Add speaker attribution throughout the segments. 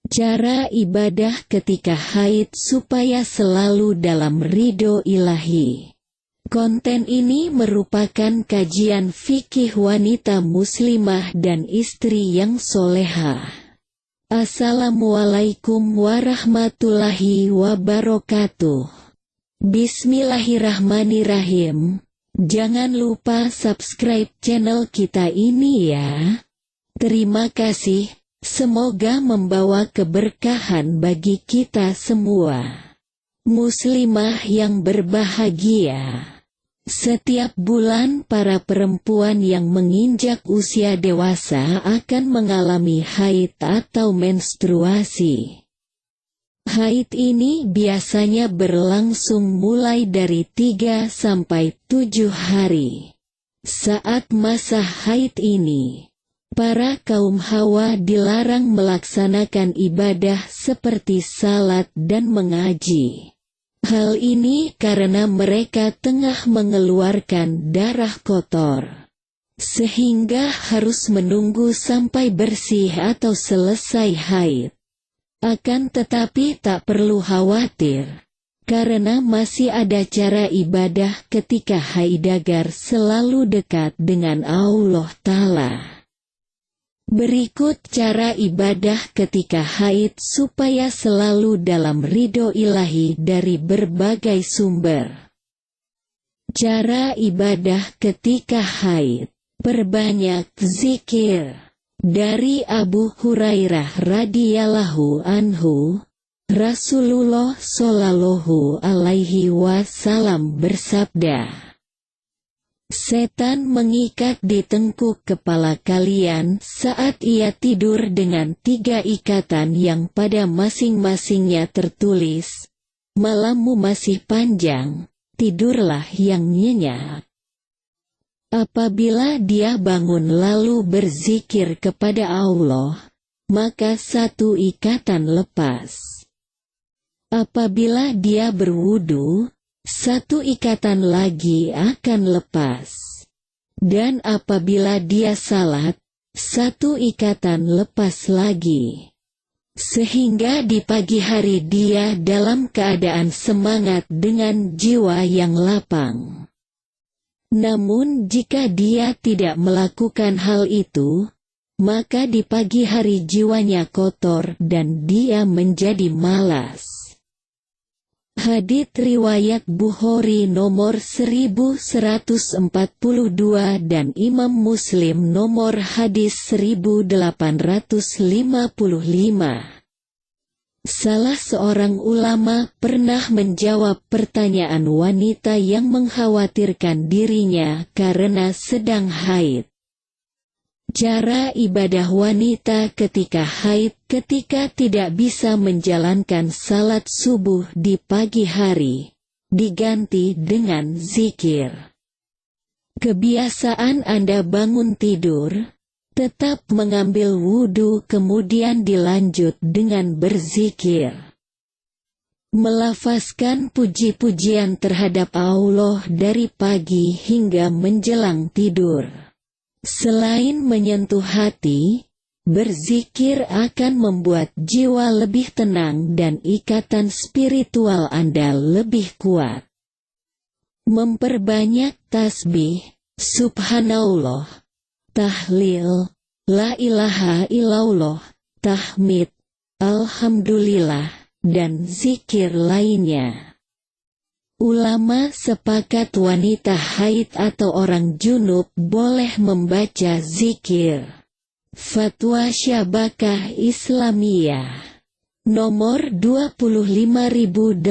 Speaker 1: Cara ibadah ketika haid supaya selalu dalam ridho ilahi. Konten ini merupakan kajian fikih wanita muslimah dan istri yang solehah. Assalamualaikum warahmatullahi wabarakatuh. Bismillahirrahmanirrahim. Jangan lupa subscribe channel kita ini ya. Terima kasih. Semoga membawa keberkahan bagi kita semua. Muslimah yang berbahagia. Setiap bulan para perempuan yang menginjak usia dewasa akan mengalami haid atau menstruasi. Haid ini biasanya berlangsung mulai dari 3 sampai 7 hari. Saat masa haid ini, para kaum hawa dilarang melaksanakan ibadah seperti salat dan mengaji. Hal ini karena mereka tengah mengeluarkan darah kotor, sehingga harus menunggu sampai bersih atau selesai haid. Akan tetapi tak perlu khawatir, karena masih ada cara ibadah ketika haid agar selalu dekat dengan Allah Ta'ala. Berikut cara ibadah ketika haid supaya selalu dalam ridho ilahi dari berbagai sumber. Cara ibadah ketika haid. Perbanyak zikir. Dari Abu Hurairah radhiyallahu anhu, Rasulullah shallallahu alaihi wasallam bersabda, "Setan mengikat di tengkuk kepala kalian saat ia tidur dengan 3 ikatan yang pada masing-masingnya tertulis, 'Malammu masih panjang, tidurlah yang nyenyak.' Apabila dia bangun lalu berzikir kepada Allah, maka 1 ikatan lepas. Apabila dia berwudu, 1 ikatan lagi akan lepas. Dan apabila dia salat, 1 ikatan lepas lagi. Sehingga di pagi hari dia dalam keadaan semangat dengan jiwa yang lapang. Namun jika dia tidak melakukan hal itu, maka di pagi hari jiwanya kotor dan dia menjadi malas." Hadits riwayat Bukhari nomor 1142 dan Imam Muslim nomor hadis 1855. Salah seorang ulama pernah menjawab pertanyaan wanita yang mengkhawatirkan dirinya karena sedang haid. Cara ibadah wanita ketika haid ketika tidak bisa menjalankan salat subuh di pagi hari, diganti dengan zikir. Kebiasaan Anda bangun tidur, tetap mengambil wudu kemudian dilanjut dengan berzikir. Melafazkan puji-pujian terhadap Allah dari pagi hingga menjelang tidur. Selain menyentuh hati, berzikir akan membuat jiwa lebih tenang dan ikatan spiritual Anda lebih kuat. Memperbanyak tasbih, subhanallah, tahlil, la ilaha illallah, tahmid, alhamdulillah, dan zikir lainnya. Ulama sepakat wanita haid atau orang junub boleh membaca zikir. Fatwa Syabakah Islamiyah nomor 25881.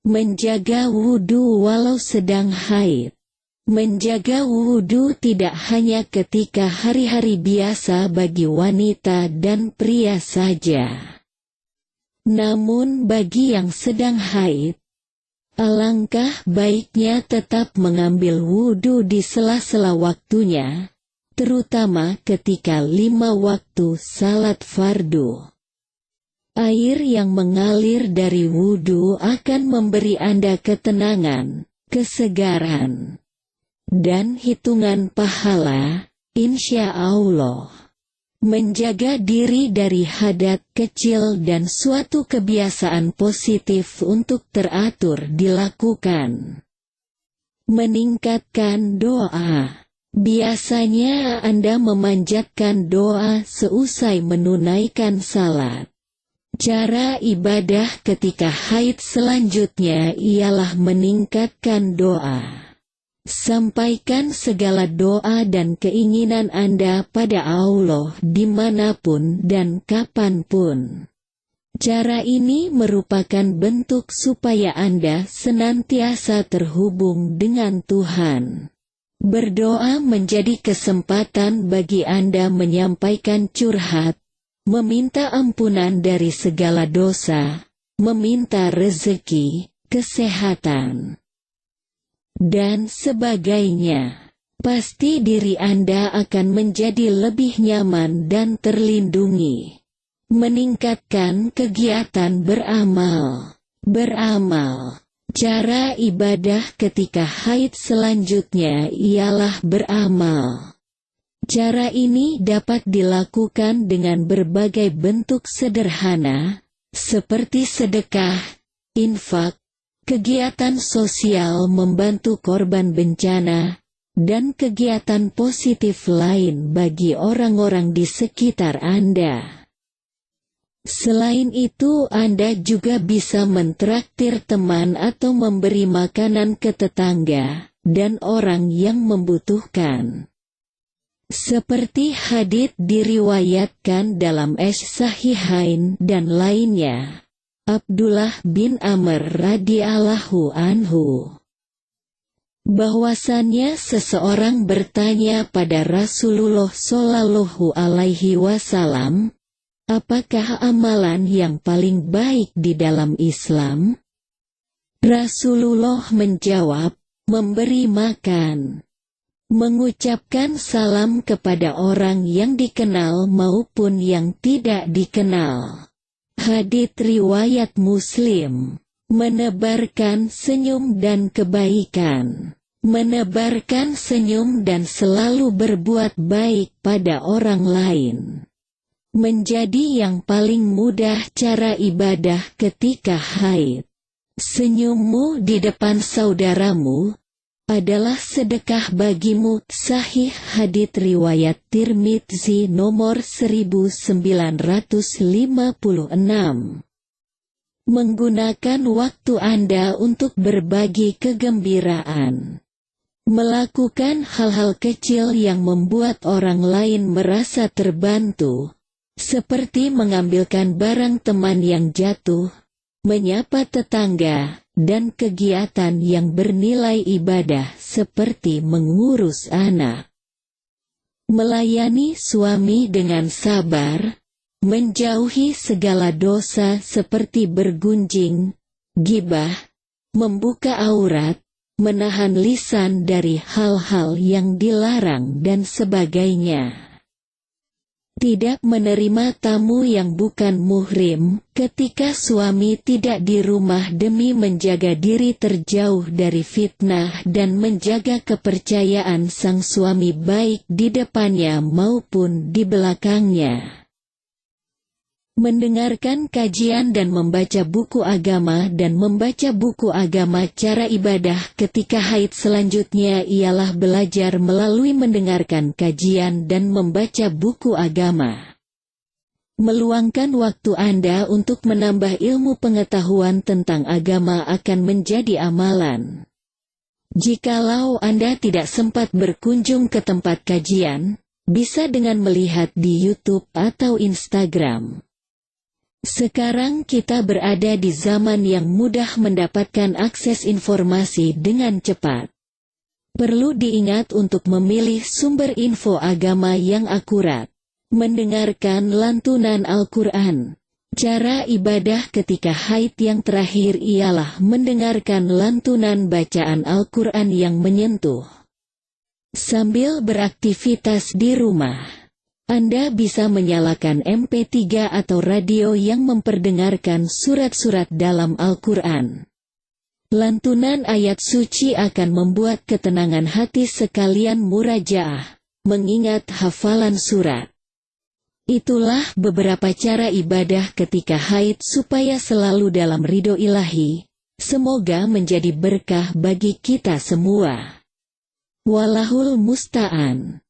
Speaker 1: Menjaga wudu walau sedang haid. Menjaga wudu tidak hanya ketika hari-hari biasa bagi wanita dan pria saja. Namun bagi yang sedang haid, alangkah baiknya tetap mengambil wudu di sela-sela waktunya, terutama ketika 5 waktu salat fardu. Air yang mengalir dari wudu akan memberi Anda ketenangan, kesegaran, dan hitungan pahala, insya Allah. Menjaga diri dari hadat kecil dan suatu kebiasaan positif untuk teratur dilakukan. Meningkatkan doa. Biasanya Anda memanjatkan doa seusai menunaikan salat. Cara ibadah ketika haid selanjutnya ialah meningkatkan doa. Sampaikan segala doa dan keinginan Anda pada Allah dimanapun dan kapanpun. Cara ini merupakan bentuk supaya Anda senantiasa terhubung dengan Tuhan. Berdoa menjadi kesempatan bagi Anda menyampaikan curhat, meminta ampunan dari segala dosa, meminta rezeki, kesehatan, dan sebagainya. Pasti diri Anda akan menjadi lebih nyaman dan terlindungi. Meningkatkan kegiatan beramal. Cara ibadah ketika haid selanjutnya ialah beramal. Cara ini dapat dilakukan dengan berbagai bentuk sederhana, seperti sedekah, infak, kegiatan sosial membantu korban bencana, dan kegiatan positif lain bagi orang-orang di sekitar Anda. Selain itu, Anda juga bisa mentraktir teman atau memberi makanan ke tetangga dan orang yang membutuhkan. Seperti hadits diriwayatkan dalam Sahihain dan lainnya. Abdullah bin Amr radhiyallahu anhu, bahwasannya seseorang bertanya pada Rasulullah Shallallahu alaihi wasallam, apakah amalan yang paling baik di dalam Islam? Rasulullah menjawab, memberi makan, mengucapkan salam kepada orang yang dikenal maupun yang tidak dikenal. Hadits riwayat Muslim. Menebarkan senyum dan kebaikan. Menebarkan senyum dan selalu berbuat baik pada orang lain. Menjadi yang paling mudah cara ibadah ketika haid. Senyummu di depan saudaramu adalah sedekah bagimu. Sahih hadits riwayat Tirmidzi nomor 1956. Menggunakan waktu Anda untuk berbagi kegembiraan. Melakukan hal-hal kecil yang membuat orang lain merasa terbantu, seperti mengambilkan barang teman yang jatuh, menyapa tetangga, dan kegiatan yang bernilai ibadah seperti mengurus anak. Melayani suami dengan sabar, menjauhi segala dosa seperti bergunjing, ghibah, membuka aurat, menahan lisan dari hal-hal yang dilarang dan sebagainya. Tidak menerima tamu yang bukan muhrim ketika suami tidak di rumah demi menjaga diri terjauh dari fitnah dan menjaga kepercayaan sang suami baik di depannya maupun di belakangnya. Mendengarkan kajian dan membaca buku agama cara ibadah ketika haid selanjutnya ialah belajar melalui mendengarkan kajian dan membaca buku agama. Meluangkan waktu Anda untuk menambah ilmu pengetahuan tentang agama akan menjadi amalan. Jikalau Anda tidak sempat berkunjung ke tempat kajian, bisa dengan melihat di YouTube atau Instagram. Sekarang kita berada di zaman yang mudah mendapatkan akses informasi dengan cepat. Perlu diingat untuk memilih sumber info agama yang akurat. Mendengarkan lantunan Al-Quran. Cara ibadah ketika haid yang terakhir ialah mendengarkan lantunan bacaan Al-Quran yang menyentuh. Sambil beraktivitas di rumah, Anda bisa menyalakan MP3 atau radio yang memperdengarkan surat-surat dalam Al-Quran. Lantunan ayat suci akan membuat ketenangan hati sekalian murajaah, mengingat hafalan surat. Itulah beberapa cara ibadah ketika haid supaya selalu dalam ridho ilahi. Semoga menjadi berkah bagi kita semua. Wallahul musta'an.